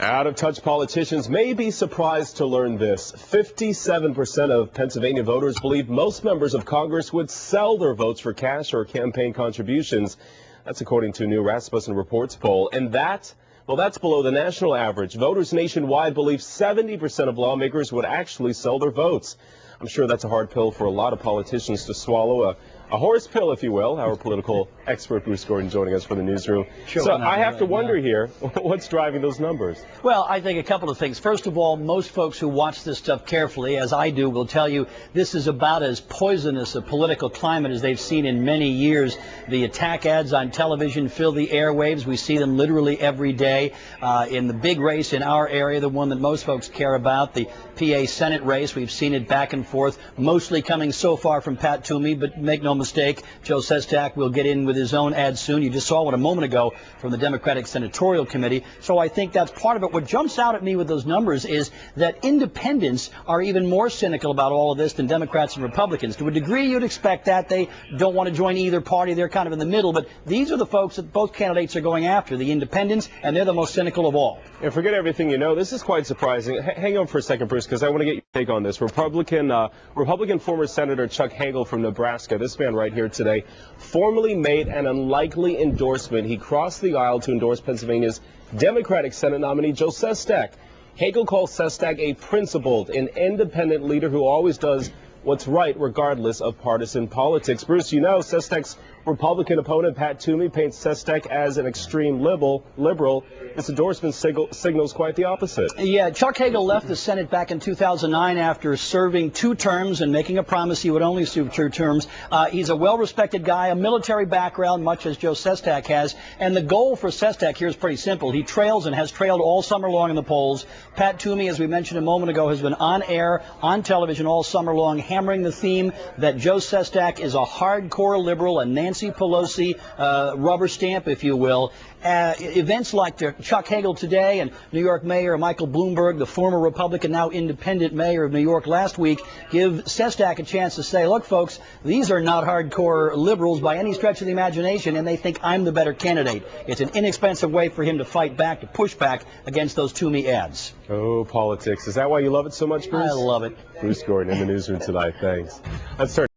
Out-of-touch politicians may be surprised to learn this. 57% of Pennsylvania voters believe most members of Congress would sell their votes for cash or campaign contributions. That's according to a new Rasmussen Reports poll. And that's below the national average. Voters nationwide believe 70% of lawmakers would actually sell their votes. I'm sure that's a hard pill for a lot of politicians to swallow, a horse pill, if you will. Our political expert, Bruce Gordon, joining us from the newsroom. Sure, so I have to wonder here, what's driving those numbers? Well, I think a couple of things. First of all, most folks who watch this stuff carefully, as I do, will tell you this is about as poisonous a political climate as they've seen in many years. The attack ads on television fill the airwaves. We see them literally every day. In the big race in our area, the one that most folks care about, the PA Senate race, we've seen it back and forth, mostly coming so far from Pat Toomey, but make no mistake, Joe Sestak will get in with his own ad soon. You just saw one a moment ago from the Democratic Senatorial Committee. So I think that's part of it. What jumps out at me with those numbers is that independents are even more cynical about all of this than Democrats and Republicans. To a degree, you'd expect that. They don't want to join either party. They're kind of in the middle. But these are the folks that both candidates are going after, the independents, and they're the most cynical of all. And forget everything you know. This is quite surprising. Hang on for a second, Bruce, because I want to get your take on this. Republican former Senator Chuck Hagel from Nebraska, this man right here today, formally made an unlikely endorsement. He crossed the aisle to endorse Pennsylvania's Democratic Senate nominee, Joe Sestak. Hagel calls Sestak a principled and independent leader who always does what's right regardless of partisan politics. Bruce, you know Sestak's Republican opponent, Pat Toomey, paints Sestak as an extreme liberal. This endorsement signals quite the opposite. Yeah, Chuck Hagel left the Senate back in 2009 after serving 2 terms and making a promise he would only serve 2 terms. He's a well-respected guy, a military background, much as Joe Sestak has. And the goal for Sestak here is pretty simple. He trails and has trailed all summer long in the polls. Pat Toomey, as we mentioned a moment ago, has been on air, on television all summer long, hammering the theme that Joe Sestak is a hardcore liberal, a Nancy Pelosi rubber stamp, if you will. Events like Chuck Hagel today and New York Mayor Michael Bloomberg, the former Republican, now independent mayor of New York last week, give Sestak a chance to say, look, folks, these are not hardcore liberals by any stretch of the imagination, and they think I'm the better candidate. It's an inexpensive way for him to fight back, to push back against those Toomey ads. Oh, politics. Is that why you love it so much, Bruce? I love it. Bruce Gordon in the newsroom tonight. Thanks. Let's turn